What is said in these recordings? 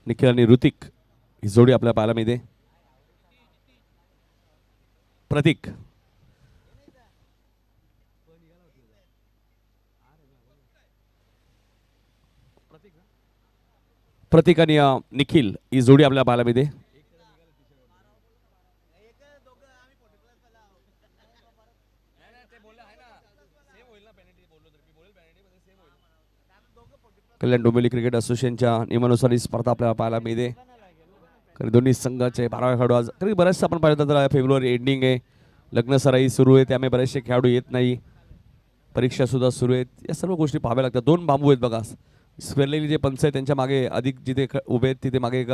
निखिल आणि ऋतिक ही जोडी आपल्या पाहायला मिळते. प्रतीक प्रतीक आणि निखिल ही जोडी आपल्या पाहायला मिळते. कल्याण डोंबिवली क्रिकेट असोसिएशनच्या नियमानुसार ही स्पर्धा आपल्याला पाहायला मिळते. कारण दोन्ही संघाचे 12 खेळाडू आज तरी बरेचसे आपण पाहिलं तर फेब्रुवारी एंडिंग आहे, लग्न सराई सुरू आहे, त्यामुळे बरेचसे खेळाडू येत नाही, परीक्षा सुद्धा सुरू आहेत, या सर्व गोष्टी पाहाव्या लागतात. 2 बांबू आहेत बघा, स्क्वेअरलेली जे पंच आहे त्यांच्या मागे अधिक जिथे उभे आहेत तिथे मागे एक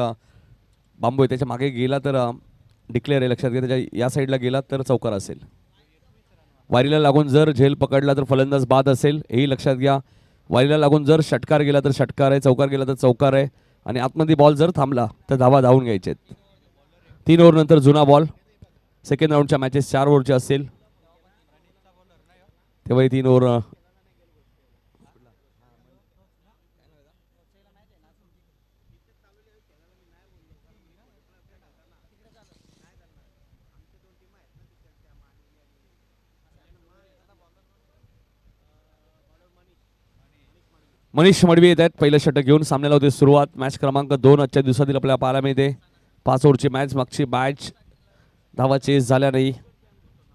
बांबू आहे, त्याच्या मागे गेला तर डिक्लेअर आहे, लक्षात घ्या. त्याच्या या साईडला गेला तर चौकार असेल. वारीला लागून जर झेल पकडला तर फलंदाज बाद असेल, हेही लक्षात घ्या. वारीला लागून जर षटकार गेला तर षटकार आहे, चौकार गेला तर चौकार आहे, आणि आतमध्ये बॉल जर थांबला तर धावा धावून घ्यायचे. 3 ओव्हर नंतर जुना बॉल. सेकंड राऊंडच्या मॅचेस 4 ओव्हरच्या असतील, तेव्हाही 3 ओव्हर. मनीष मडवी येत आहेत पहिलं षटक घेऊन. सामन्याला होते सुरुवात. मॅच क्रमांक 2 आजच्या दिवसातील आपल्याला पाहायला मिळते. 5 ओव्हरची मॅच. मागची मॅच धावा चेस झाल्या नाही,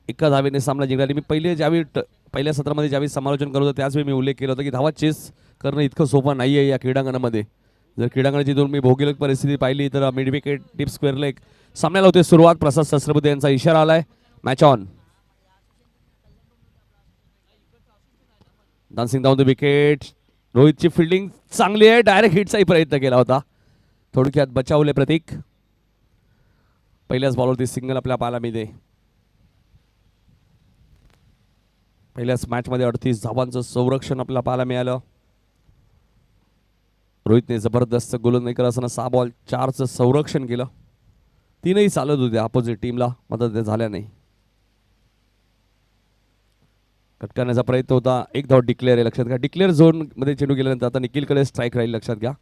एका धावेने सामना जिंकला. मी पहिल्या सत्रामध्ये ज्यावेळी समालोचन करत होतो त्याचवेळी मी उल्लेख केला होता की धावा चेस करणं इतकं सोपं नाही आहे या क्रीडांगणामध्ये. जर क्रीडांगणाची दोन मी भौगोलिक परिस्थिती पाहिली तर mid wicket, deep square leg. सामन्याला होते सुरुवात. प्रसाद सहस्त्रबुद्धे यांचा इशारा आलाय. Match on. Dancing down the wicket. रोहितची फिल्डिंग चांगली आहे. डायरेक्ट हिटचाही प्रयत्न केला होता, थोडक्यात बचावले प्रतीक. पहिल्याच बॉलवरती सिंगल आपल्याला पाहायला मिळते. पहिल्याच मॅचमध्ये 38 धावांचं संरक्षण आपल्याला पाहायला मिळालं. रोहितने जबरदस्त गोलंदाजी करत असताना 6 बॉल 4चं संरक्षण केलं. 3ही चालत होते अपोजिट टीमला, मात्र झाल्या नाही. कट करण्याचा प्रयत्न होता. एक धाव डिक्लेअर आहे, लक्षात घ्या. डिक्लेअर झोन मध्ये चेंडू गेल्यानंतर आता निखिलकडे स्ट्राईक राहील, लक्षात घ्या.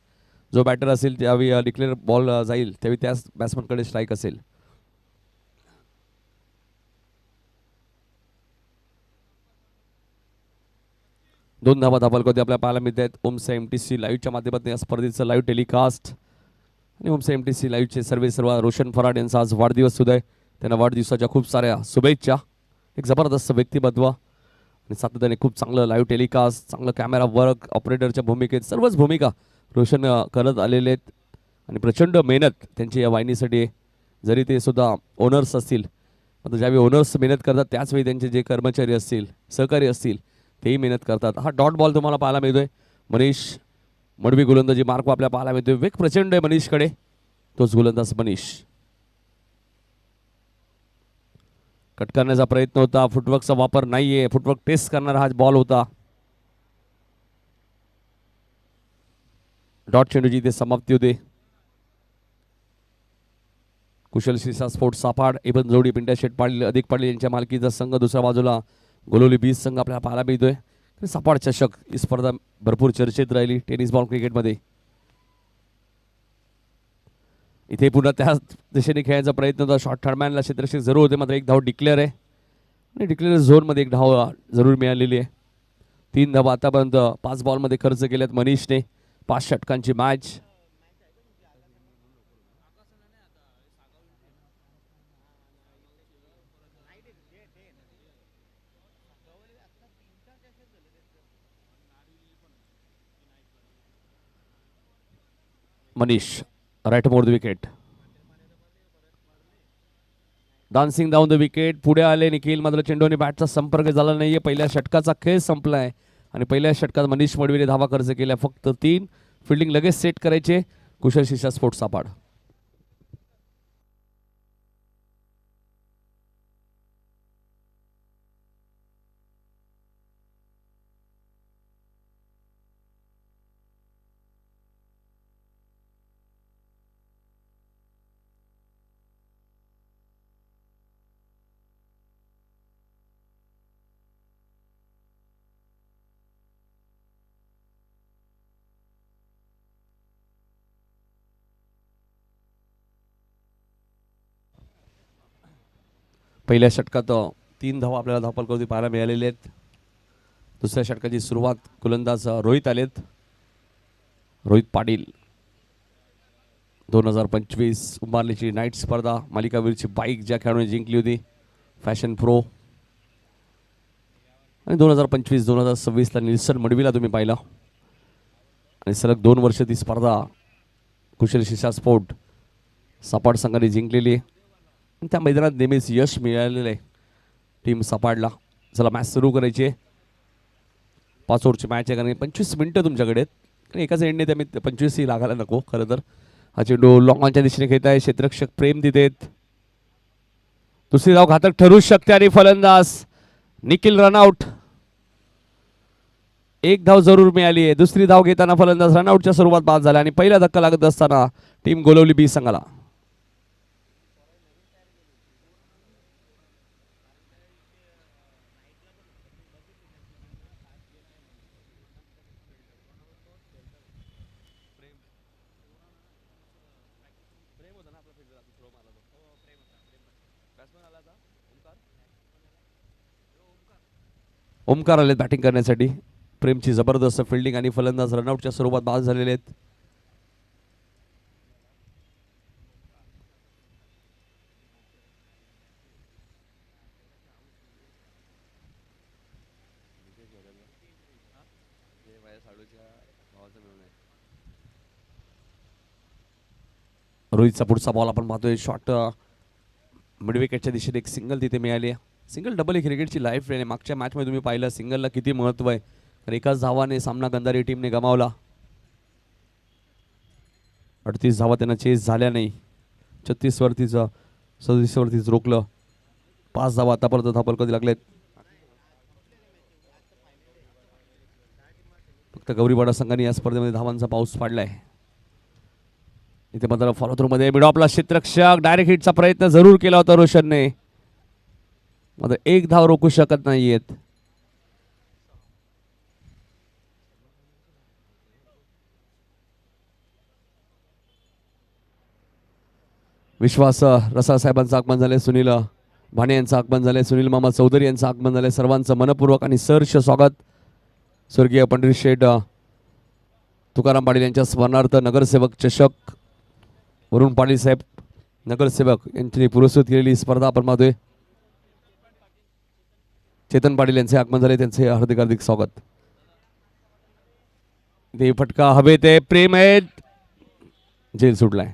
जो बॅटर असेल त्यावेळी डिक्लेअर बॉल जाईल त्यावेळी त्याच बॅट्समनकडे स्ट्राईक असेल. दोन धावा धाबलकोते आपल्याला पाहायला मिळत आहेत. ओमसा MTC लाईव्हच्या माध्यमातून या स्पर्धेचं लाईव्ह टेलिकास्ट. आणि ओमसा MTC लाईव्हचे सर्व रोशन फराड यांचा आज वाढदिवस सुद्धा आहे. त्यांना वाढदिवसाच्या खूप साऱ्या शुभेच्छा. एक जबरदस्त व्यक्तिमत्व आणि सातत्याने खूप चांगलं लाईव्ह टेलिकास्ट, चांगलं कॅमेरा वर्क, ऑपरेटरच्या भूमिकेत सर्वच भूमिका रोशन करत आलेले आहेत. आणि प्रचंड मेहनत त्यांची या वाहिनीसाठी. जरी ते सुद्धा ओनर्स असतील, आता ज्यावेळी ओनर्स मेहनत करतात त्याचवेळी त्यांचे जे कर्मचारी असतील, सहकारी असतील, तेही मेहनत करतात. हा डॉट बॉल तुम्हाला पाहायला मिळतोय. मनीष मडवी गोलंदाजी मार्क आपल्याला पाहायला मिळतोय. वेग प्रचंड आहे मनीषकडे. तोच गोलंदाज मनीष. कट करण्याचा प्रयत्न होता. फुटवर्कचा वापर नाहीये. फुटवर्क टेस्ट करणारा हा बॉल होता. डॉट चेंडूची ते समाप्ती होते. कुशल शिसा स्पोर्ट्स सापाड एबन जोडी पिंट्या शेट पाटील अधिक पाटील यांच्या मालकीचा संघ. दुसऱ्या बाजूला गोलोली बीज संघ आपल्याला पाहायला मिळतोय. सापाड चषक ही स्पर्धा भरपूर चर्चेत राहिली टेनिस बॉल क्रिकेटमध्ये. इथे पुन्हा त्याच दिशेने खेळायचा प्रयत्न होता. शॉर्ट थर्डमॅनला क्षेत्ररक्षक जरूर होते, मात्र एक धाव डिक्लेअर आहे. आणि डिक्लेअर झोनमध्ये एक धाव जरूर मिळालेली आहे. 3 धावा आतापर्यंत 5 बॉलमध्ये खर्च केल्यात मनीषने. 5 षटकांची match. Manish right more the wicket. Dancing down the wicket. पुढे आले निखिल, मात्र चेंडूने बॅटचा संपर्क झाला नाहीये. पहिल्या षटकाचा खेळ संपलाय आणि पहिल्या षटकात मनीष मडवीने धावा खर्च केल्या फक्त 3. फिल्डिंग लगेच सेट करायचे. कुशल शिसा स्पोर्ट्स सापाड. पहिल्या षटकात 3 धावा आपल्याला धावफलकावरती पाहायला मिळालेले आहेत. दुसऱ्या षटकाची सुरुवात गोलंदाज रोहित आलेत. रोहित पाटील 2025 उंबारलीची नाईट स्पर्धा मालिकावीरची बाईक ज्या खेळाडूने जिंकली होती फॅशन प्रो, आणि 2025-2026ला निल्सन मडवीला तुम्ही पाहिला, आणि सलग 2 वर्ष ती स्पर्धा कुशल शिशा स्पोर्ट सपाट संघाने जिंकलेली आहे. आणि त्या मैदानात नेहमीच यश मिळालेलं आहे टीम सपाटला. चला मॅच सुरू करायची आहे. 5 ओव्हरची मॅच आहे, कारण 25 मिनटं तुमच्याकडे आहेत. एकाच एंडने त्यामुळे 25ही लागायला नको. खरं तर हा चेंडू लॉंग ऑनच्या दिशेने खेळत आहे. क्षेत्ररक्षक प्रेम तिथे आहेत. दुसरी धाव घातक ठरू शकते आणि फलंदाज निखिल रनआउट. 1 धाव जरूर मिळाली आहे. दुसरी धाव घेताना फलंदाज रनआउटच्या स्वरूपात बाद झाला आणि पहिला धक्का लागत असताना टीम गोलवली बी संघाला. ओमकार आलेत बॅटिंग करण्यासाठी. प्रेमची जबरदस्त फिल्डिंग आणि फलंदाज रनआउटच्या स्वरूपात बाद झालेले आहेत. रोहितचा पुढचा बॉल आपण पाहतोय. शॉट मिड विकेटच्या दिशेने एक सिंगल तिथे मिळाली आहे. सिंगल डबल ही क्रिकेटची लाईफ आहे. मागच्या मॅचमध्ये तुम्ही पाहिलं सिंगलला किती महत्त्व आहे. तर एकाच धावाने सामना गंधारी टीमने गमावला. 38 धावा त्यांना चेस झाल्या नाही. 36 वरतीच 37 वरतीच रोखलं. 5 धावा आतापर्यंत धावफलकावरती लागलेत. फक्त गौरीवाडा संघाने या स्पर्धेमध्ये धावांचा पाऊस पाडलाय. इथे मात्र फॉलो थ्रू मध्ये मिड ऑफला क्षेत्ररक्षक डायरेक्ट हिटचा प्रयत्न जरूर केला होता रोशनने, मात्र 1 धाव रोखू शकत नाहीयेत. विश्वास रसाळ साहेबांचं आगमन झाले. सुनील भाणे यांचं आगमन झाले. सुनील मामा चौधरी यांचं आगमन झाले. सर्वांचं मनपूर्वक आणि सहर्ष स्वागत. स्वर्गीय पंडित शेठ तुकाराम पाटील यांच्या स्मरणार्थ नगरसेवक चषक वरुण पाटील साहेब नगरसेवक यांनी पुरस्कृत केलेली स्पर्धा आपण पाहतोय. चेतन पाटील यांचे आगमन झाले. त्यांचे हार्दिक हार्दिक स्वागत. ते फटका हवे ते प्रेम आहेत. झेल सुटलाय.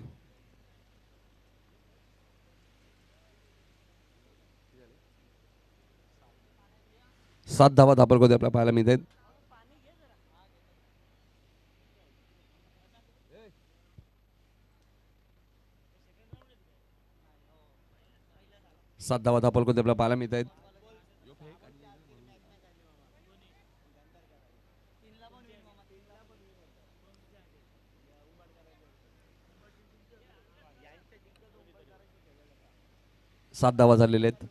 7 धावा धापरकोते आपल्याला पाहायला मिळत आहेत. सात धावा धापरकोते आपल्याला पाहायला मिळत आहेत. सात धावा झालेले आहेत.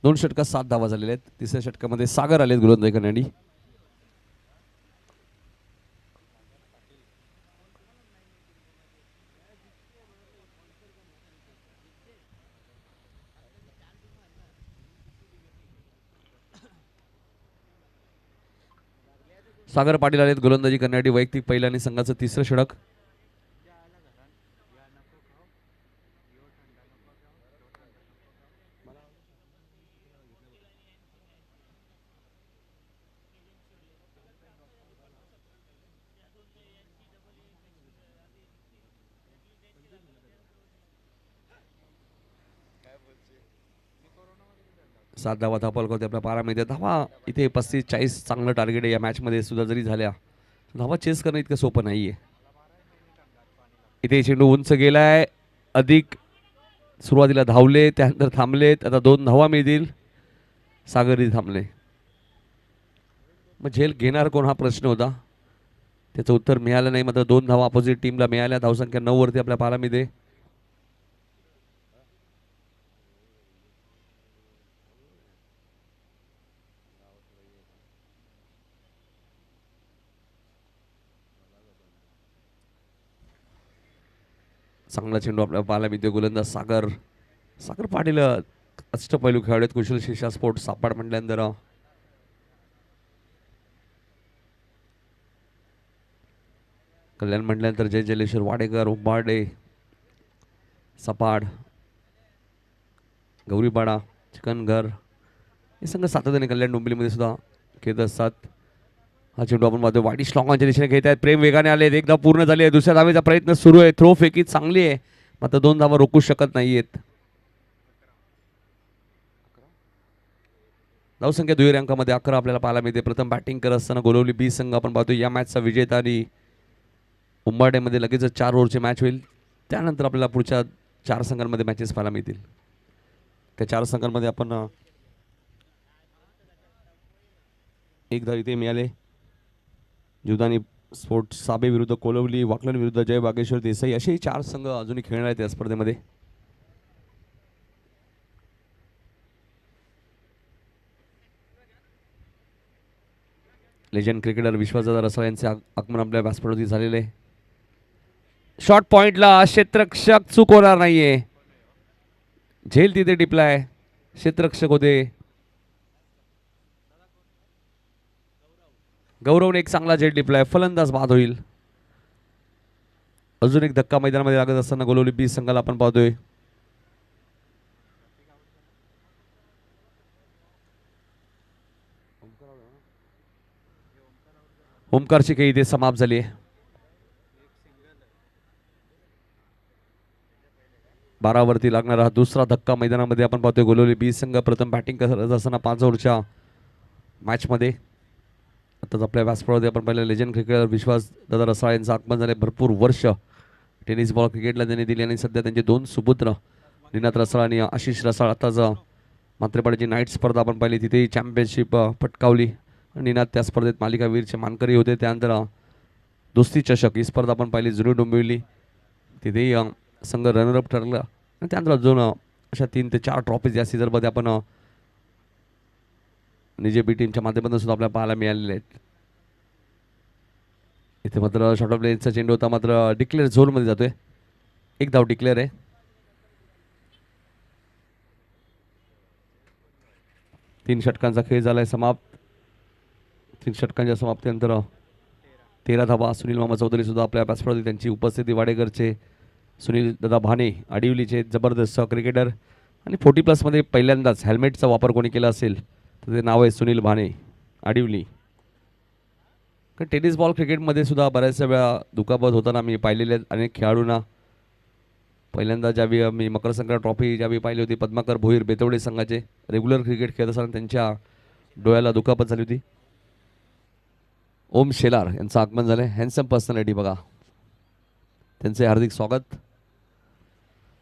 दोन षटकात 7 धावा झालेल्या आहेत. तिसऱ्या षटकामध्ये सागर आलेत गोलंदाजी करण्यासाठी. सागर पाटील आलेत गोलंदाजी करण्यासाठी. वैयक्तिक पहिल्या आणि संघाचं तिसरं षटक. सात धावा धापलकोते आपल्या पारा मिळते. धावा इथे 35-40 चांगलं टार्गेट आहे. या मॅचमध्ये सुद्धा जरी झाल्या धावा चेस करणं इतकं सोपं नाही आहे. इथे चेंडू उंच गेलाय. अधिक सुरुवातीला धावले त्यानंतर थांबलेत. आता 2 धावा मिळतील. सागरी थांबले. मग झेल घेणार कोण हा प्रश्न होता. त्याचं उत्तर मिळालं नाही. मात्र 2 धावा अपोजिट टीमला मिळाल्या. धावसंख्या 9 वरती आपल्या पारा मिळते. चांगला चेंडू आपल्याला पाहायला मिळतोय. गोलंदाज सागर सागर पाटील अष्टपैलू खेळाडू आहेत. कुशल शिक्षा स्पोर्ट्स सापाड म्हटल्यानंतर कल्याण म्हटल्यानंतर जय जलेश्वर वाडेकर, उंबाडे, सपाड, गौरीपाडा, चिकनघर हे संघ सातत्याने कल्याण डोंबिवलीमध्ये सुद्धा खेळत असतात. हा चेंडू आपण पाहतो वाटी श्लॉंगांच्या दिशेने घेत आहेत. प्रेम वेगाने आले, एकदा पूर्ण झाली आहे. दुसऱ्या धावेचा प्रयत्न सुरू आहे. थ्रो फेकी चांगली आहे, मात्र 2 धावा रोखू शकत नाहीयेत. धावसंख्या दुहेरी अंकामध्ये 11 आपल्याला पाहायला मिळते. प्रथम बॅटिंग करत असताना गोलवली बी संघ आपण पाहतो या मॅचचा विजेता आणि उंबाड्यामध्ये लगेच 4 ओव्हरची मॅच होईल. त्यानंतर आपल्याला पुढच्या 4 संघांमध्ये मॅचेस पाहायला मिळतील. त्या 4 संघांमध्ये आपण एक धाव इथे मिळाले. जुदानी स्पोर्ट्स साबे विरुद्ध कोलवली, वाकलन विरुद्ध जय बागेश्वर देसाई असे 4 संघ अजूनही खेळणार आहेत या स्पर्धेमध्ये. लेजंड क्रिकेटर विश्वासदादा रसाळ यांचे आगमन आपल्या व्यासपीठावरती झालेले. शॉर्ट पॉइंटला क्षेत्ररक्षक चूक होणार नाहीये. झेल तिथे टिपलाय, क्षेत्ररक्षक होते. गौरवने एक चांगला झेल टिपलाय, फलंदाज बाद होईल. अजून एक धक्का मैदानामध्ये लागत असताना गोलवली बी संघाला आपण पाहतोय. ओमकारची काही इथे समाप्त झाली आहे. 12 वरती लागणारा दुसरा धक्का मैदानामध्ये आपण पाहतोय. गोलवली बी संघ प्रथम बॅटिंग करत असताना 5 ओव्हरच्या मॅचमध्ये आताच आपल्या व्यासपीठावरती आपण पाहिलं लेजंड क्रिकेटर विश्वासदादा रसाळ यांचं आगमन झाले. भरपूर वर्ष टेनिस बॉल क्रिकेटला त्यांनी दिली आणि सध्या त्यांचे 2 सुपुत्र निनाद रसाळ आणि आशिष रसाळ आताच मात्रेपाड्याची नाईट स्पर्धा आपण पाहिली, तिथेही चॅम्पियनशिप पटकावली. निनाद त्या स्पर्धेत मालिकावीरचे मानकरी होते. त्यानंतर दोस्ती चषक ही स्पर्धा आपण पाहिली जुनी डोंबिवली, तिथेही संघ रनरअप ठरला. आणि त्यानंतर अजून अशा 3 ते 4 ट्रॉफीज या सीझनमध्ये आपण निजे बी टीमच्या माध्यमातून सुद्धा आपल्याला पाहायला मिळालेले आहेत. इथे मात्र शॉर्ट ऑफ प्लेचा चेंडू होता, मात्र डिक्लेअर झोनमध्ये जातोय. एक धाव डिक्लेअर आहे. तीन षटकांचा खेळ झालाय समाप्त. 3 षटकांच्या समाप्तीनंतर 13 धावा. सुनील मामा चौधरी सुद्धा आपल्या व्यासपीठावरती त्यांची उपस्थिती. वाडेकरचे सुनील दादा भाने आडिवलीचे जबरदस्त क्रिकेटर आणि 40+ मध्ये पहिल्यांदाच हेल्मेटचा वापर कोणी केला असेल तर ते नाव आहे सुनील भाने आडिवली. कारण टेनिस बॉल क्रिकेटमध्ये सुद्धा बऱ्याचशा वेळा दुखापत होताना मी पाहिलेले अनेक खेळाडूंना. पहिल्यांदा ज्यावेळी मी मकर संक्रांत ट्रॉफी ज्यावेळी पाहिली होती, पद्माकर भोईर बेतवडे संघाचे रेग्युलर क्रिकेट खेळत असताना त्यांच्या डोळ्याला दुखापत झाली होती. ओम शेलार यांचं आगमन झालं. हॅन्डसम पर्सनॅलिटी बघा, त्यांचे हार्दिक स्वागत.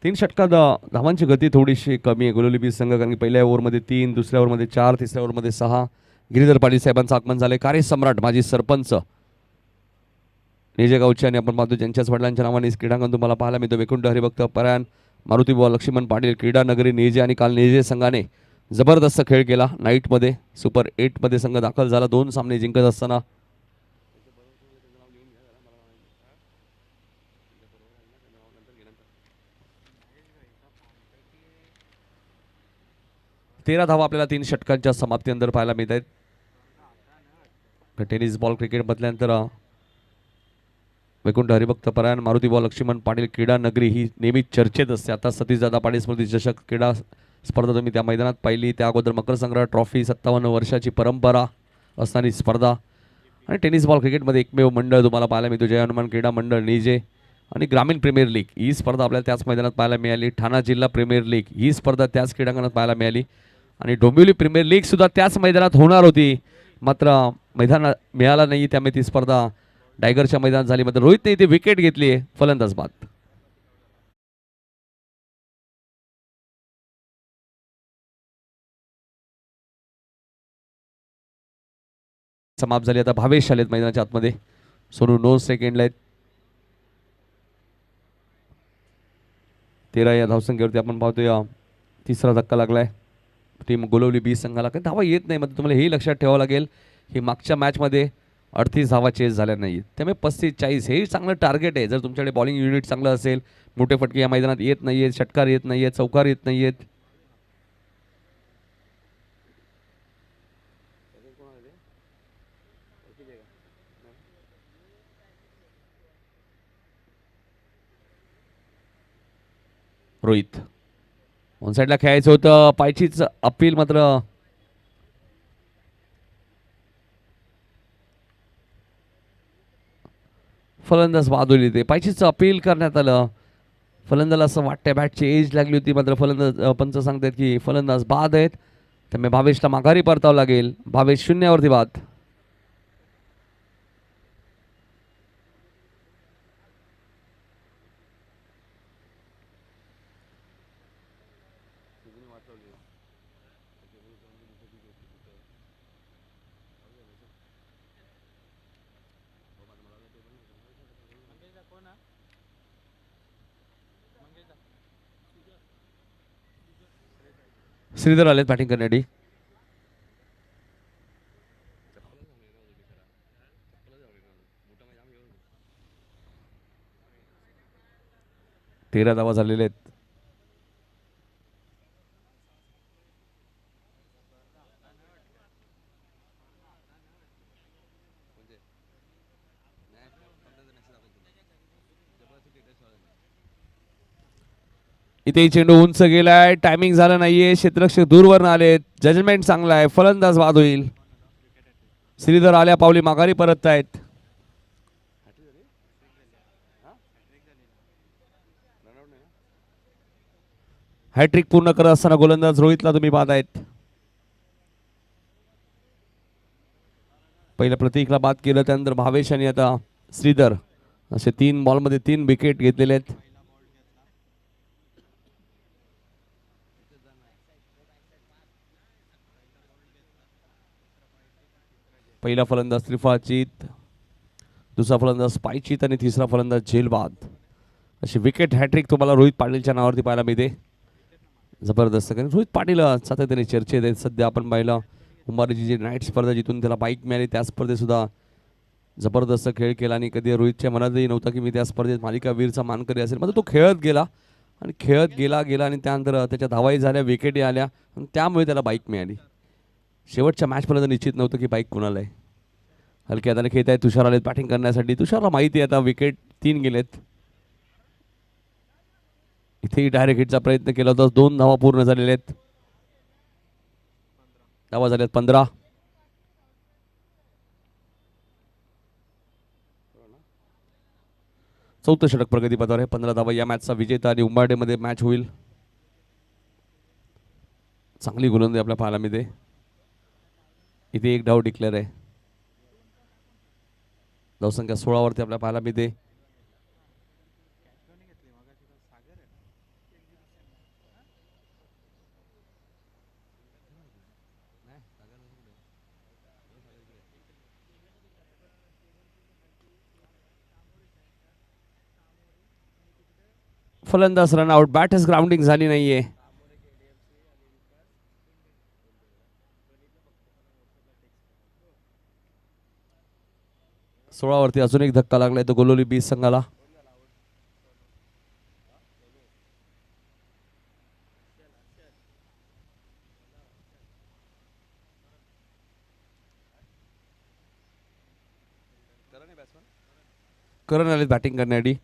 3 षटकात धावांची गती थोडीशी कमी आहे गोलवली बी संघ, कारण की पहिल्या ओव्हरमध्ये 3, दुसऱ्या ओव्हरमध्ये 4, तिसऱ्या ओव्हरमध्ये 6. गिरीधर पाटील साहेबांचं आगमन झाले. कार्यसम्राट माजी सरपंच निजे गावचे आणि आपण पाहतो ज्यांच्याच वडिलांच्या नावाने क्रीडांगण तुम्हाला पाहायला मिळतो. वैकुंठ हरिभक्त परायण मारुतीबुवा लक्ष्मण पाटील क्रीडा नगरी नेजे. आणि काल नेजे संघाने जबरदस्त खेळ केला. नाईटमध्ये सुपर 8मध्ये संघ दाखल झाला 2 सामने जिंकत असताना. तेरा धावा आपल्याला 3 षटकांच्या समाप्तीनंतर पाहायला मिळत आहेत. टेनिस बॉल क्रिकेट बदल्यानंतर वैकुंठ हरिभक्त परायण मारुतीबुवा लक्ष्मण पाटील क्रीडा नगरी ही नेहमी चर्चेत असते. आता सतीशदादा पाटील स्मृती चषक क्रीडा स्पर्धा तुम्ही त्या मैदानात पाहिली. त्या अगोदर मकर संक्रांत ट्रॉफी 57 वर्षाची परंपरा असणारी स्पर्धा. आणि टेनिस बॉल क्रिकेटमध्ये एकमेव मंडळ तुम्हाला पाहायला मिळतो जय हनुमान क्रीडा मंडळ नेजे. आणि ग्रामीण प्रीमियर लीग ही स्पर्धा आपल्याला त्याच मैदानात पाहायला मिळाली. ठाणा जिल्हा प्रीमियर लीग ही स्पर्धा त्याच क्रीडांगणात पाहायला मिळाली. आणि डोंबिवली प्रीमियर लीग सुद्धा त्याच मैदानात होणार होती, मात्र मैदान मिळाला नाही. त्यामुळे ती स्पर्धा डायगरच्या मैदानात झाली. मात्र रोहितने इथे विकेट घेतली आहे, फलंदाज बाद. समाप्त झाली. आता भावेश आलेत मैदानाच्या आतमध्ये. सोनू 9 सेकंडला आहेत. 13 या धावसंख्येवरती आपण पाहतोय तिसरा धक्का लागलाय टीम गोलवली बी संघाला. काही धावा येत नाही, मात्र तुम्हाला हे लक्षात ठेवावं लागेल की मागच्या मॅचमध्ये 38 धावा चेस झाल्या नाहीत, त्यामुळे 35-40 हे चांगलं टार्गेट आहे. जर तुमच्याकडे बॉलिंग युनिट चांगलं असेल, मोठे फटके या मैदानात येत नाही आहेत, षटकार येत नाही आहेत, चौकार येत नाही आहेत. रोहित ऑन साईडला खेळायचं होतं, पायचीच अपील मात्र फलंदाज बाजूला येते. पायचीचं अपील करण्यात आलं. फलंदाला असं वाटतंय बॅटची एज लागली होती, मात्र फलंदाज पंच सांगतात की फलंदाज बाद आहेत, त्यामुळे भावेशला माघारी परतावं लागेल. भावेश 0वरती बाद. श्रीधर आलेत बॅटिंग करण्यासाठी. तेरा धावा झालेले आहेत. इथे चेंडू उंच गेलाय, टायमिंग झालं नाहीये, क्षेत्ररक्षक दूरवर आलेत. जजमेंट चांगला आहे, फलंदाज बाद होईल. श्रीधर आल्या पावली माघारी परत आहेत. हॅट्रिक पूर्ण करत असताना गोलंदाज रोहितला तुम्ही बाद आहेत. पहिल्या प्रतीकला बाद केलं, त्यानंतर भावेश आणि आता श्रीधर असे 3 बॉलमध्ये 3 विकेट घेतलेले आहेत. पहिला फलंदाज त्रिफळाचीत, दुसरा फलंदाज पायचीत आणि तिसरा फलंदाज झेलबाद. अशी विकेट हॅट्रिक तुम्हाला रोहित पाटीलच्या नावावरती पाहायला मिळते. जबरदस्त. कारण रोहित पाटील सातत्याने चर्चेत आहेत. सध्या आपण पाहिलं उंबारीची जी नाईट स्पर्धा जिथून त्याला बाईक मिळाली, त्या स्पर्धेत सुद्धा जबरदस्त खेळ केला आणि कधी रोहितच्या मनातही नव्हता की मी त्या स्पर्धेत मालिकावीरचा मानकरी असेल. मात्र तो खेळत गेला आणि खेळत गेला आणि त्यानंतर त्याच्या धावाही झाल्या, विकेटही आल्या आणि त्यामुळे त्याला बाईक मिळाली. शेवटच्या मॅचपर्यंत निश्चित नव्हतं की बाईक कुणाला आहे. हलक्या हाताने खेळत आहे. तुषार आलेत बॅटिंग करण्यासाठी. तुषारला माहिती आहे आता विकेट 3 गेलेत. इथेही डायरेक्ट हिटचा प्रयत्न केला होता. 2 धावा पूर्ण झालेल्या आहेत. धावा झाल्यात 15. चौथं षटक प्रगतीपथावर आहे. 15 धावा. या मॅचचा विजेता आणि उंबारडेमध्ये मॅच होईल. चांगली गोलंदाजी आपल्या पाहायला मिळते. इथे 1 डाव डिक्लेअर आहे. धावसंख्या 16वरती आपल्याला पाहायला मिळते. फलंदाज रन आउट. बॅटच ग्राउंडिंग झाली नाहीये. सोळावरती अजून एक धक्का लागलाय तो गोलोली बीस संघाला. करण आले बॅटिंग करण्यासाठी.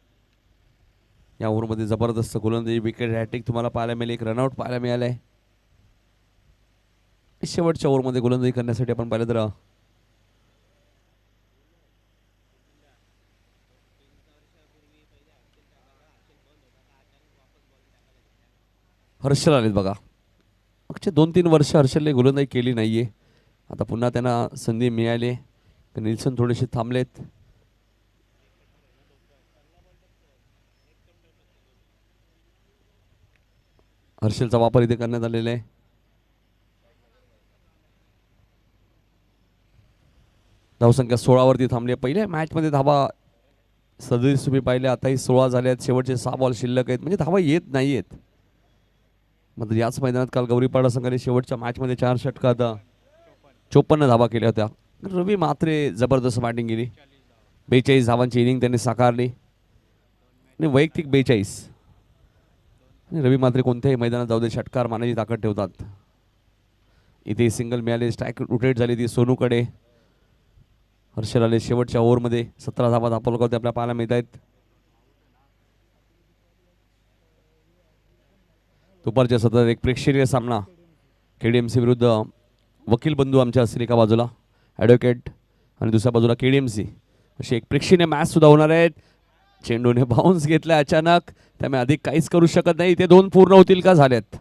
या ओव्हरमध्ये जबरदस्त गोलंदाजी, विकेट, हॅट्रिक तुम्हाला पाहायला मिळेल. एक रनआउट पाहायला मिळालंय. शेवटच्या ओव्हरमध्ये गोलंदाजी करण्यासाठी आपण पाहिलं तर हर्षल आलेत बघा. मागचे 2-3 वर्ष हर्षलने गोलंदाजी केली नाहीये. आता पुन्हा त्यांना संधी मिळाली. निल्सन थोडेसे थांबलेत. हर्षलचा वापर इथे करण्यात आलेला आहे. धावसंख्या 16वरती थांबली. पहिल्या मॅचमध्ये धावा 37 तुम्ही पाहिले, आताही 16 झाले आहेत. शेवटचे 6 बॉल शिल्लक आहेत, म्हणजे धावा येत नाहीयेत. मात्र याच मैदानात काल गौरीपाडा संघाने शेवटच्या मॅचमध्ये 4 षटकात 54 धावा केल्या होत्या. रवी म्हात्रे जबरदस्त बॅटिंग केली. 42 धावांची इनिंग त्यांनी साकारली आणि वैयक्तिक 42. रवी म्हात्रे कोणत्याही मैदानात जाऊ दे षटकार मानाची ताकद ठेवतात. इथे सिंगल मिळाले, स्ट्राईक रोटेट झाली ती सोनूकडे. हर्षल आले शेवटच्या ओव्हरमध्ये. 17 धावा धापलगावते आपल्या पाहायला मिळत आहेत. दुपारच्या सतत एक प्रेक्षणीय सामना KDMC विरुद्ध वकील बंधू आमच्या असतील एका बाजूला ॲडव्होकेट आणि दुसऱ्या बाजूला KDMC, अशी एक प्रेक्षणीय मॅच सुद्धा होणार आहेत. चेंडूने बाउन्स घेतला अचानक, त्यामुळे अधिक काहीच करू शकत नाही. ते 2 पूर्ण होतील का झालेत.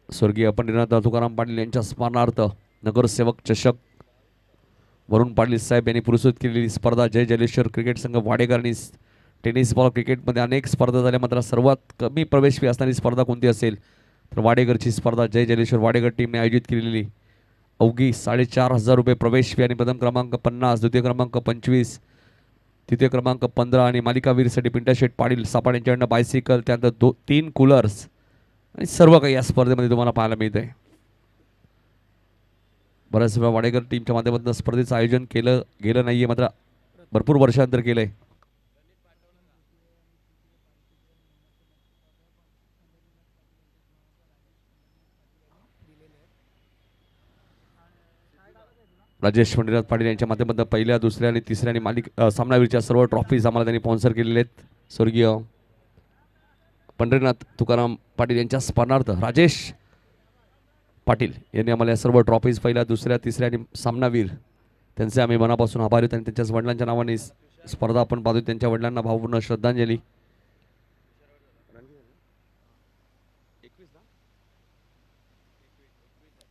स्वर्गीय पंडितनाथ तुकाराम पाटील यांच्या स्मरणार्थ नगरसेवक चषक वरुण पाटील साहेब यांनी पुरस्कृत केलेली स्पर्धा जय जलेश्वर क्रिकेट संघ वाडेकर आणि टेनिस बॉल क्रिकेटमध्ये अनेक स्पर्धा झाल्या, मात्र सर्वात कमी प्रवेश फी असणारी स्पर्धा कोणती असेल तर वाडेकरची स्पर्धा. जय जलेश्वर वाडेकर टीमने आयोजित केलेली अवघी 4,500 रुपये प्रवेश फी आणि प्रथम क्रमांक 50, द्वितीय क्रमांक 25, तृतीय क्रमांक 15 आणि मालिकावीरसाठी पिंटा शेट पाटील सापाड यांच्याकडनं बायसिकल, त्यानंतर 3 कूलर्स आणि सर्व काही या स्पर्धेमध्ये तुम्हाला पाहायला मिळतंय. बऱ्याच वेळा वाडेकर टीमच्या माध्यमातून स्पर्धेचं आयोजन केलं गेलं नाहीये, मात्र भरपूर वर्षानंतर केलंय. राजेश पंडितनाथ पाटील यांच्या माध्यमातून पहिल्या, दुसऱ्या आणि तिसऱ्या आणि सामनावीरच्या सर्व ट्रॉफीज आम्हाला त्यांनी स्पॉन्सर केलेले आहेत. स्वर्गीय पंढरीनाथ तुकाराम पाटील यांच्या स्मरणार्थ राजेश पाटील यांनी आम्हाला या सर्व ट्रॉफीज पहिल्या, दुसऱ्या, तिसऱ्या आणि सामनावीर त्यांचे आम्ही मनापासून आभारी आहोत. आणि त्यांच्याच वडिलांच्या नावाने स्पर्धा आपण पाहतो. त्यांच्या वडिलांना भावपूर्ण श्रद्धांजली.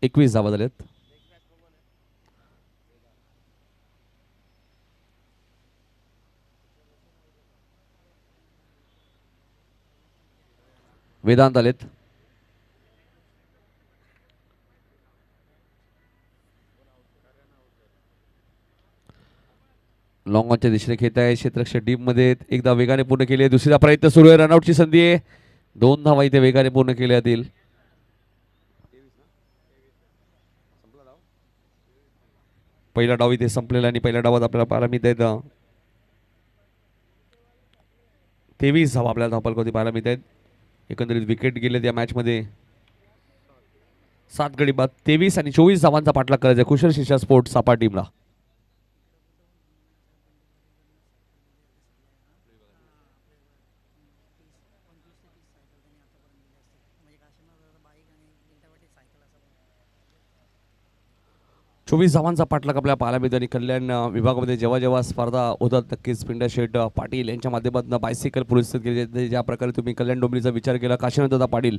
21 धावा झाल्यात. वेदांत आलेत. लॉंग ऑनच्या दिशेने खेळत आहे. क्षेत्ररक्षक डीप मध्ये एकदा वेगाने पूर्ण केली आहे. दुसरा प्रयत्न सुरू आहे. रनआउटची संधी आहे. 2 धावा इथे वेगाने पूर्ण केल्या जातील. पहिला डाव इथे संपलेला आणि पहिल्या डावात आपल्याला पाहायला मिळत आहेत 23 धावा आपल्याला धापलगावती पाहायला मिळत आहेत. एकंदरीत विकेट गेले त्या मॅचमध्ये 7 गडी बाद 23 आणि 24 धावांचा पाठलाग करायचा कुशल शिक्षा स्पोर्ट्स सापा टीमला. चोवीस धावांचा पाठलाग आपल्याला पाहायला मिळतो. आणि कल्याण विभागामध्ये जेव्हा जेव्हा स्पर्धा होतात नक्कीच पिंडा शेट पाटील यांच्या माध्यमातून बायसिकल पुरस्कृत केली जाते. ज्या प्रकारे तुम्ही कल्याण डोंबिवलीचा विचार केला, काशीनाथदादा पाटील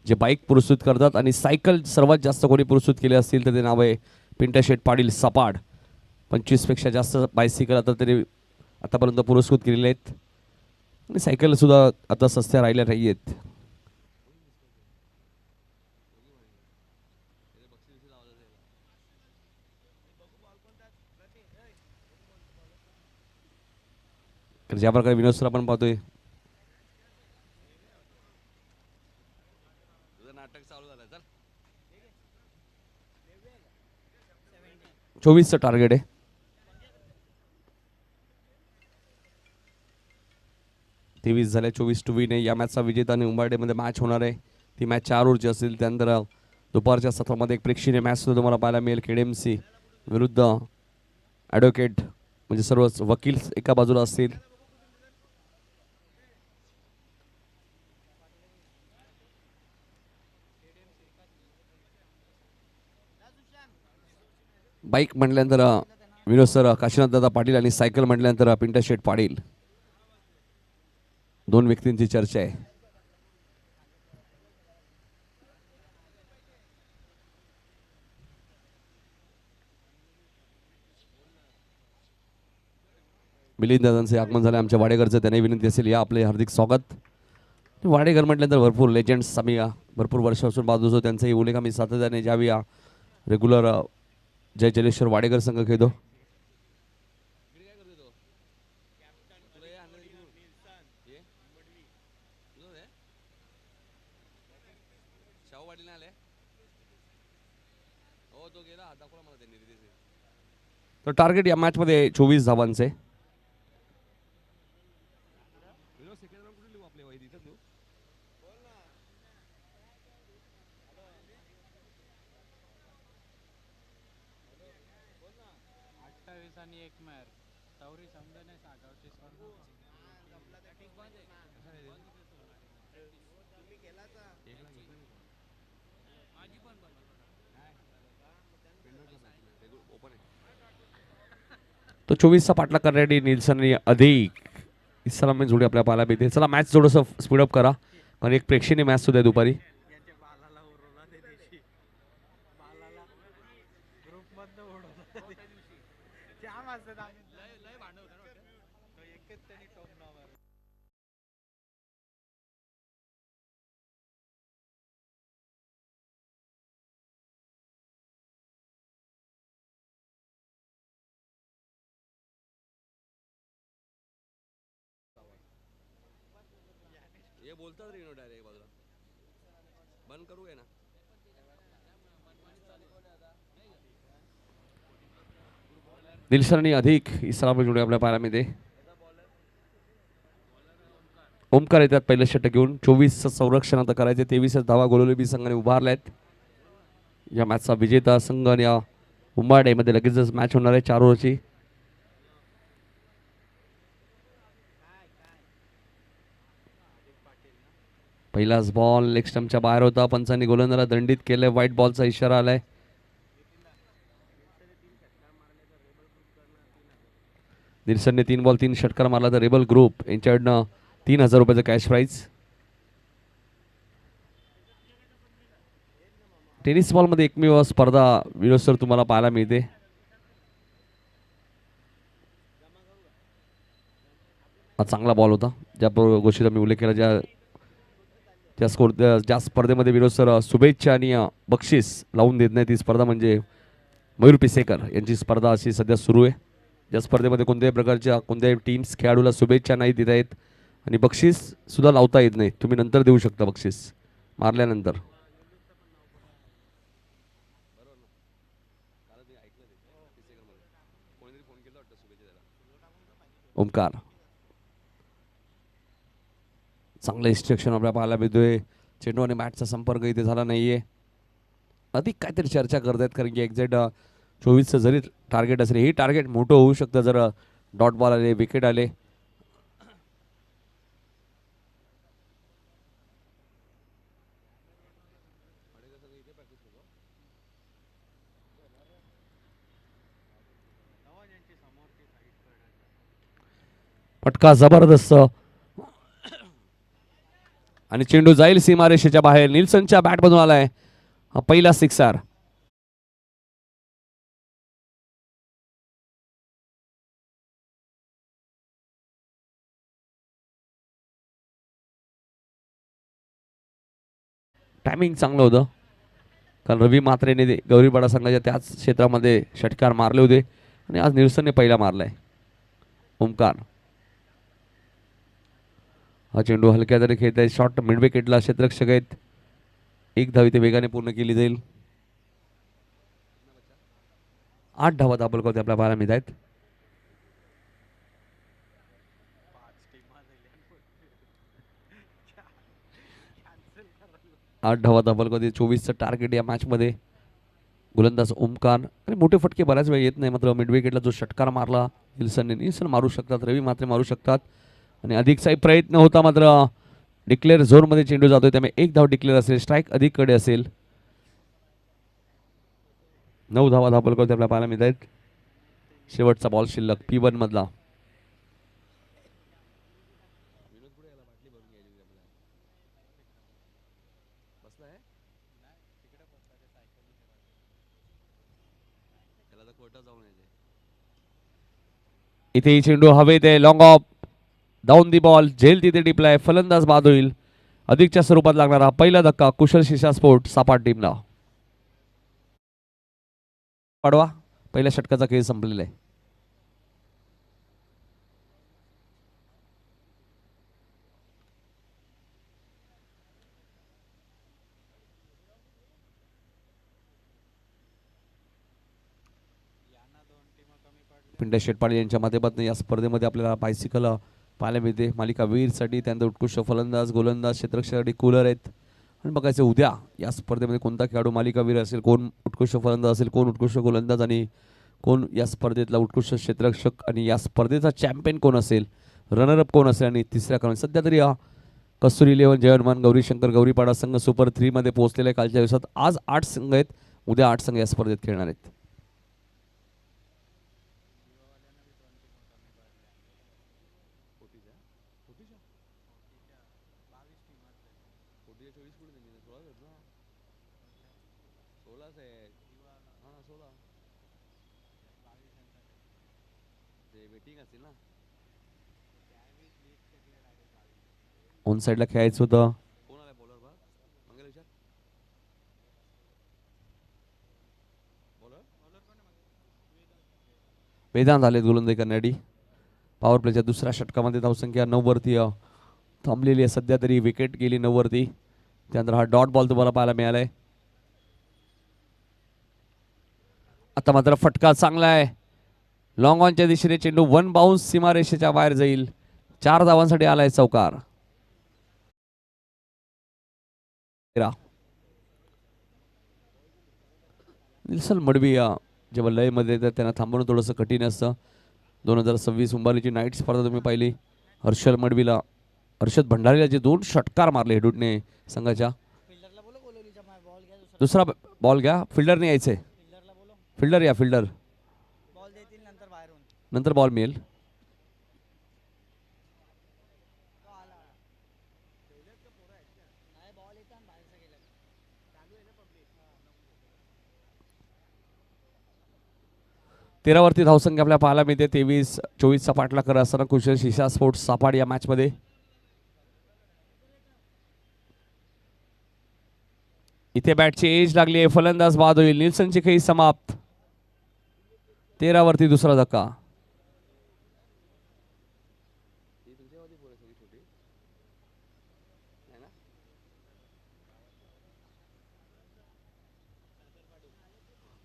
जे बाईक पुरस्कृत करतात आणि सायकल सर्वात जास्त कोणी पुरस्कृत केले असतील तर ते नाव आहे पिंटा शेट पाटील सपाड. 25 पेक्षा जास्त बायसिकल आता तरी आतापर्यंत पुरस्कृत केलेले आहेत आणि सायकल सुद्धा आता सस्त्या राहिल्या नाही आहेत. तर ज्या प्रकारे विनोद सर आपण पाहतोय 24चं टार्गेट आहे. तेवीस झाले. 24 टू विन आहे. या मॅचचा विजेता आणि उंबारडेमध्ये मॅच होणार आहे. ती मॅच 4 ओव्हरची असेल. त्यानंतर दुपारच्या सत्रामध्ये एक प्रेक्षणीय मॅच सुद्धा तुम्हाला पाहायला मिळेल. KDMC विरुद्ध ॲडव्होकेट म्हणजे सर्व वकील एका बाजूला असतील. बाईक म्हटल्यानंतर विनोद सर काशीनाथदादा पाटील आणि सायकल म्हटल्यानंतर पिंटा शेट पाटील. 2 व्यक्तींची चर्चा आहे. मिलिंद दादांचे आगमन झाले आमच्या वाडेकरचं. त्यांनी विनंती असेल या आपले हार्दिक स्वागत. वाडेकर म्हटल्यानंतर भरपूर लेजंड्स आम्ही भरपूर वर्षापासून पाहत असतो. त्यांचाही उल्लेख आम्ही सातत्याने ज्यावेळी रेग्युलर जय जलेश्वर वाडेकर संघ खेळतो. तर टार्गेट या मॅच मध्ये 24 धावांचे. तो 24चा पाठलाग करण्यासाठी निल्सन आणि अधिक इस्लामी जोडी आपल्या पाहायला मिळते. चला मॅच थोडंसं स्पीडअप करा कारण एक प्रेक्षणीय मॅच सुद्धा आहे दुपारी. निल्सन आणि अधिक इस्लामी जोडी आपल्या पाहायला मिळते. ओमकार येतात पहिलं षटक घेऊन. 24 संरक्षण आता करायचे. 23 धावा गोलंदाजी संघाने उभारल्यात. या मॅचचा विजेता संघ आणि या मुंबई मध्ये लगेचच मॅच होणार आहे 4 ओव्हरची. पहिलाच बॉल लेग स्टंपच्या बाहेर होता. पंचांनी गोलंदाजाला दंडित केलंय. व्हाईट बॉलचा इशारा आलाय. निल्सनने 3 बॉल 3 षटकार मारला तर रेबल ग्रुप यांच्याकडनं 3000 रुपयाचं कॅश प्राईज. टेनिस बॉलमध्ये एकमेव स्पर्धा विनोद सर तुम्हाला पाहायला मिळते. हा चांगला बॉल होता. ज्या गोष्टीचा मी उल्लेख केला, ज्या स्पर्धेमध्ये विनोद सर शुभेच्छा आणि बक्षीस लावून देत नाही ती स्पर्धा म्हणजे मयूर पिसेकर यांची स्पर्धा अशी सध्या सुरू आहे. ज्या स्पर्धेमध्ये कोणत्याही प्रकारच्या कोणत्याही टीम्स खेळाडूला शुभेच्छा नाही देता येत आणि बक्षीस सुद्धा लावता येत नाही. तुम्ही नंतर देऊ शकता बक्षीस मारल्यानंतर. ओमकार चांगलं इन्स्ट्रक्शन आपल्याला पाहायला मिळतोय. चेंडू आणि मॅचचा संपर्क इथे झाला नाहीये. अधिक काहीतरी चर्चा करतायत कारण की एक्झॅक्ट 24चं जरी टार्गेट असेल हे टार्गेट मोठं होऊ शकतं जर डॉट बॉल आले विकेट आले. फटका जबरदस्त आणि चेंडू जाईल सीमारेषेच्या बाहेर. निल्सनच्या बॅट मधून आलाय हा पहिला सिक्सर. टायमिंग चांगलं होतं कारण रवी मात्रेने गौरीपाडा संघाच्या त्याच क्षेत्रामध्ये षटकार मारले होते आणि आज निल्सनने पहिला मारलाय. ओमकार हा चेंडू हलक्या तरी खेळत आहे. शॉर्ट मिड विकेटला क्षेत्ररक्षक आहेत. एक धाव इथे वेगाने पूर्ण केली जाईल. 8 धावा दाबलगावते आपल्या पाहायला मिळत आहेत. आठ धावा दाबलगावते. 24चं टार्गेट या मॅच मध्ये. गोलंदाज ओमकार आणि मोठे फटके बऱ्याच वेळ येत नाही. मात्र मिड विकेटला जो षटकार मारला निल्सन मारू शकतात. रवी मात्रे मारू शकतात आणि अधिकचाही प्रयत्न होता मात्र डिक्लेअर झोनमध्ये चेंडू जातोय त्यामुळे एक धाव डिक्लेअर असेल. स्ट्राईक अधिक कडे असेल. 9 धावा दाबलगावते आपल्या पाहायला मिळत आहेत. शेवटचा बॉल शिल्लक P1 मधला. इथे चेंडू हवेत आहे. Long of down the ball. झेल तिथे टिपलाय. फलंदाज बाद होईल. अधिकच्या स्वरूपात लागणारा पहिला धक्का कुशल शिशा स्पोर्ट सापाट टीमला. पाडवा पहिल्या षटकाचा खेळ संपलेला आहे. पिंट्या शेटपाडे यांच्या माध्यमातून या स्पर्धेमध्ये आपल्याला बायसिकल पाहायला मिळते. मालिका वीरसाठी त्यानंतर उत्कृष्ट फलंदाज, गोलंदाज, क्षेत्ररक्षकासाठी कूलर आहेत. आणि बघायचं उद्या या स्पर्धेमध्ये कोणता खेळाडू मालिका वीर असेल, कोण उत्कृष्ट फलंदाज असेल, कोण उत्कृष्ट गोलंदाज आणि कोण या स्पर्धेतला उत्कृष्ट क्षेत्ररक्षक आणि या स्पर्धेचा चॅम्पियन कोण असेल, रनरअप कोण असेल आणि तिसऱ्या क्रमांक. सध्या तरी हा कस्तुरी 11 जयहनुमान गौरी शंकर गौरीपाडा संघ सुपर 3 मध्ये पोहोचलेला आहे कालच्या दिवसात. आज 8 संघ आहेत, उद्या 8 संघ या स्पर्धेत खेळणार आहेत. ऑन साईडला खेळायचं होतं. वेदांत आले गोलंदाजी करण्यासाठी. पॉवर प्लेच्या दुसऱ्या षटकामध्ये धावसंख्या 9 वरती थांबलेली आहे. सध्या तरी विकेट गेली 9 वरती. त्यानंतर हा डॉट बॉल तुम्हाला पाहायला मिळालाय. आता मात्र फटका चांगला आहे. लॉंग ऑनच्या दिशेने चेंडू 1 बाउन्स सीमारेषेच्या बाहेर जाईल. 4 धावांसाठी आलाय चौकार. निल्सन मडवी जेव्हा लयमध्ये येतात त्यांना थांबवणं थोडंसं कठीण असतं. 2026 उंबालीची नाईट स्पर्धा तुम्ही पाहिली. हर्षल मडवीला, हर्षद भंडारीला जे 2 षटकार मारले हेडूटने संघाच्या. दुसरा बॉल घ्या. फिल्डरने यायचंय. फिल्डर या, फिल्डर नंतर बॉल मिळेल. तेरावरती धावसंख्या आपल्याला पाहायला मिळते. 23-24चा पाठला करत असताना कुशल शिशा स्पोर्ट्स सापाड या मॅच मध्ये. इथे बॅटची एज लागली आहे. फलंदाज बाद होईल. निल्सनची खेळी समाप्त. 13वरती दुसरा धक्का.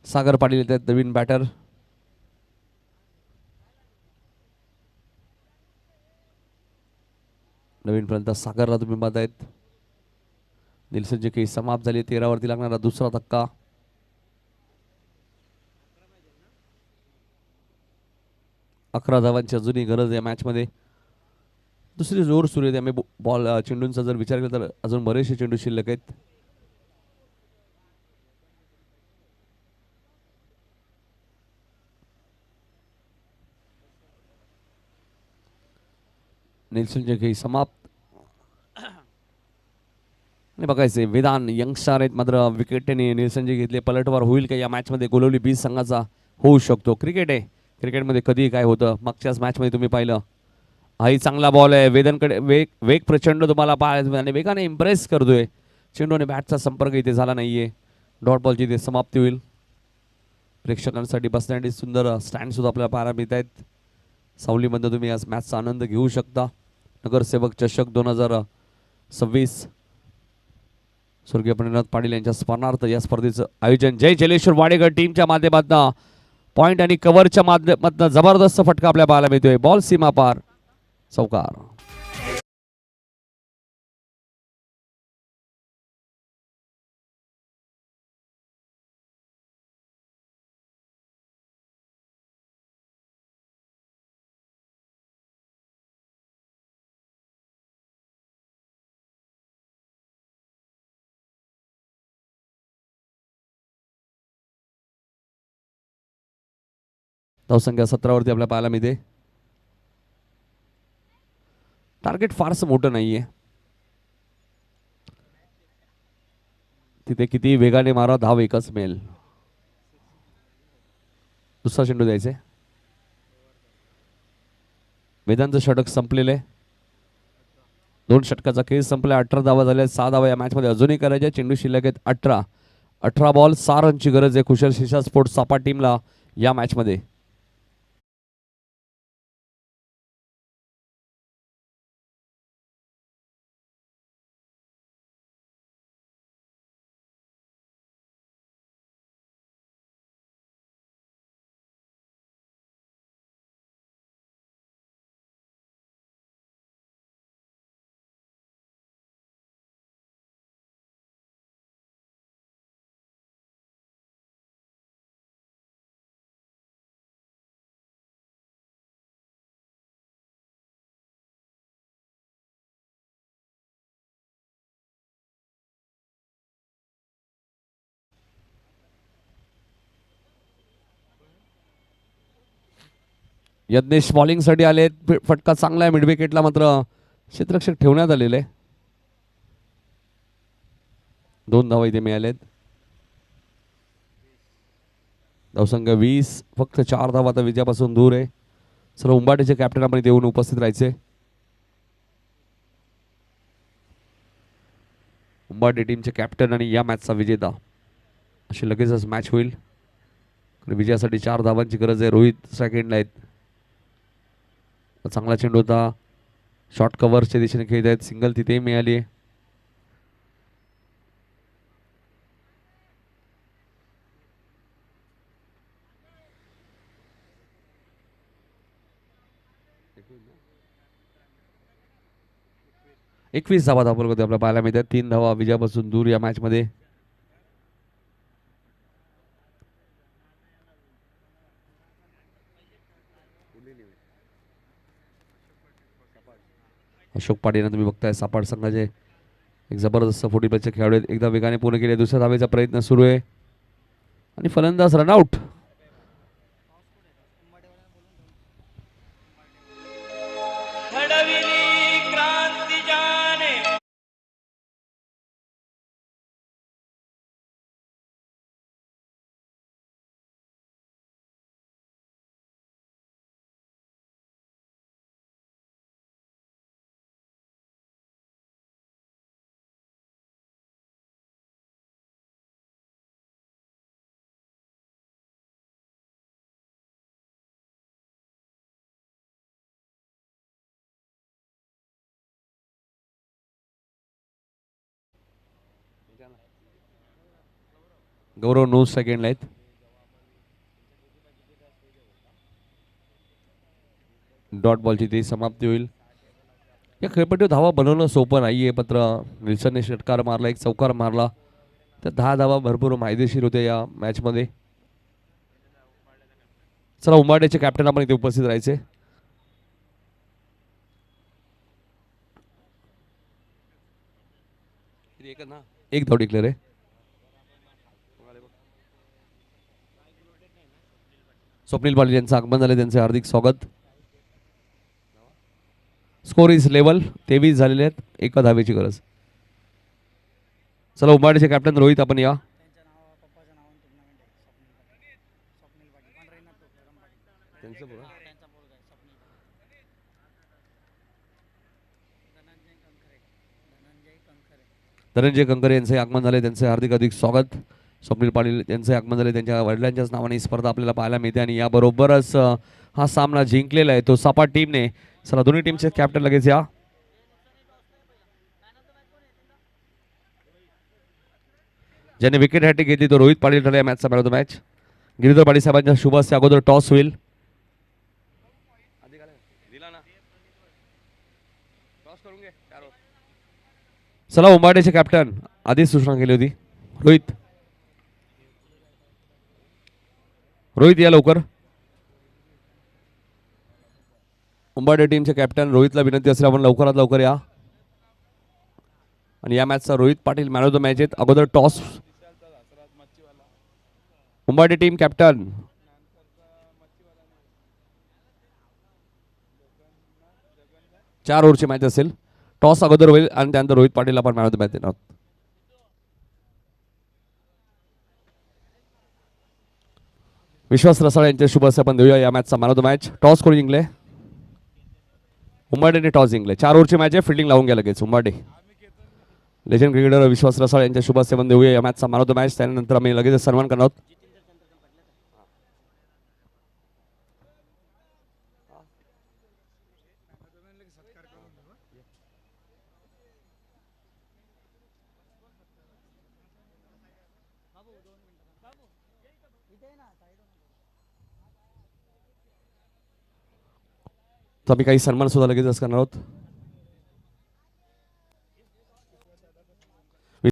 सागर पाटील येतात नवीन बॅटर. नवीन फलंदाज सागरला तुम्ही पाहतायत. निल्सनची खेळी समाप्त झाली. 13वरती लागणारा दुसरा धक्का. अकरा धावांची अजूनही गरज या मॅच मध्ये. दुसरी जोर सुरू आहे. त्यामुळे बॉल चेंडूंचा जर विचार केला तर अजून बरेचसे चेंडू शिल्लक आहेत. निल्सनची खेळी समाप्त. आणि बघायचे वेदान यंगस्टार आहेत मात्र विकेटने निल्सनजी घेतले. पलटवार होईल का या मॅच मध्ये? गोलवली 20 संघाचा होऊ शकतो. क्रिकेट आहे, क्रिकेटमध्ये कधीही काय होतं. मागच्याच मॅच मध्ये तुम्ही पाहिलं. हाही चांगला बॉल आहे. वेदनकडे वेग प्रचंड तुम्हाला पाहायला आणि वेगाने इम्प्रेस करतोय. चेंडूने बॅटचा संपर्क इथे झाला नाहीये. डॉट बॉलची इथे समाप्ती होईल. प्रेक्षकांसाठी बसण्यासाठी सुंदर स्टँड सुद्धा आपल्याला पाहायला मिळत आहेत. सावलीमध्ये तुम्ही आज मॅचचा आनंद घेऊ शकता. नगरसेवक चषक 2026 स्वर्गीय प्रणिनाथ पाटील यांच्या स्मरणार्थ या स्पर्धेचं आयोजन जय जलेश्वर वाडेकर टीमच्या माध्यमातून पॉइंट आणि कव्हरच्या माध्यमातून जबरदस्त फटका आपल्याला पाहायला मिळतोय. बॉल सीमा पार, चौकार. धावसंख्या 17वरती आपल्याला पाहायला मिळते. टार्गेट फारसं मोठं नाहीये. तिथे किती वेगाने मारा धाव एकच मिळेल. दुसरा चेंडू द्यायचे. वेदांचं षटक संपलेलं आहे. 2 षटकाचा खेळ संपला. 18 धावा झाल्या. 6 धावा या मॅच मध्ये अजूनही करायच्या. चेंडू शिल्लक आहेत 18 बॉल 6 रनची गरज आहे कुशल शिशा स्पोर्ट्स सापा टीमला या मॅच मध्ये. यज्ञेश बॉलिंगसाठी आले. फटका चांगला आहे. मिड विकेटला मात्र क्षेत्ररक्षक ठेवण्यात आलेले आहे. 2 धावा इथे मिळालेत. धावसंख्या 20. फक्त 4 धावा आता विजयापासून दूर आहे. चला उंबाटेचे कॅप्टन आपण इथे येऊन उपस्थित राहायचे. उंबाटे टीमचे कॅप्टन आणि या मॅचचा विजेता अशी लगेचच मॅच होईल. विजयासाठी 4 धावांची गरज आहे. रोहित सेकंडला आहेत. चांगला चेंडू होता. शॉर्ट कव्हर्सच्या दिशेने खेळत आहेत. सिंगल तिथेही मिळाली आहे. एकवीस धावा धावपल होते आपल्या पाहायला मिळतात. 3 धावा विजयापासून दूर या मॅच मध्ये. अशोक पाटील तुम्ही बघताय सापाड संघाचे एक जबरदस्त फुटीबॉलचे खेळाडू आहेत. एकदा वेगाने पूर्ण केले. दुसऱ्या धावेचा प्रयत्न सुरू आहे आणि फलंदाज रनआउट. गौरव 9 सेकंडला आहेत. डॉट बॉलची ती समाप्ती होईल. या खेळपट्टीवर धावा बनवणं सोपं नाही आहे. पत्र विल्सनने षटकार मारला. एक चौकार मारला. तर 10 धावा भरपूर फायदेशीर होते या मॅचमध्ये. चला उंबाड्याचे कॅप्टन आपण इथे उपस्थित राहायचे. एक धाव डिक्लेअर आहे. स्वप्नील पाटील यांचं आगमन झाले. त्यांचे हार्दिक स्वागत. Score is level. 23 झालेले आहेत. एका धावेची गरज. चला उंबाडीचे कॅप्टन रोहित आपण या. धनंजय कंकरे यांचे आगमन झाले. त्यांचे हार्दिक स्वागत. स्वप्नील पाटील यांचे आगमन झाले. त्यांच्या वडिलांच्याच नावाने ही स्पर्धा आपल्याला पाहायला मिळते आणि याबरोबरच हा सामना जिंकलेला आहे तो सपाट टीमने. चला दोन्ही टीमचे कॅप्टन लगेच या. ज्याने विकेट हॅट्रिक घेतली तो रोहित पाटील ठरला या मॅचचा man of the match. Giridhar Patil साहेबांच्या शुभ हस्ते अगोदर टॉस होईल. चला उंबाडेचे कॅप्टन आधीच सूचना केली होती. रोहित या लवकर. उंबाडे टीमचे कॅप्टन रोहितला विनंती असेल आपण लवकरात लवकर या. आणि या मॅचचा Rohit Patil man of the match आहेत. अगोदर टॉस. उंबाडे टीम कॅप्टन चार ओव्हरची मॅच असेल. टॉस अगोदर होईल आणि त्यानंतर रोहित पाटील आपण मॅन ऑफ द मॅच देणार. विश्वास रसाळ यांच्या शुभ हस्ते आपण देऊया या मॅचचा man of the match. Toss कोणी जिंकले? उंबाडेने टॉस जिंकले. 4 ओव्हरची मॅच आहे. फिल्डिंग लावून घ्या लगेच उंबाडे. लेजंड क्रिकेटर विश्वास रसाळ यांच्या शुभ हस्ते आपण देऊया या मॅचचा मॅन ऑफ द मॅच. त्यानंतर आम्ही लगेच सन्मान करणार आहोत. तर आम्ही काही सन्मान सुद्धा लगेचच करणार आहोत.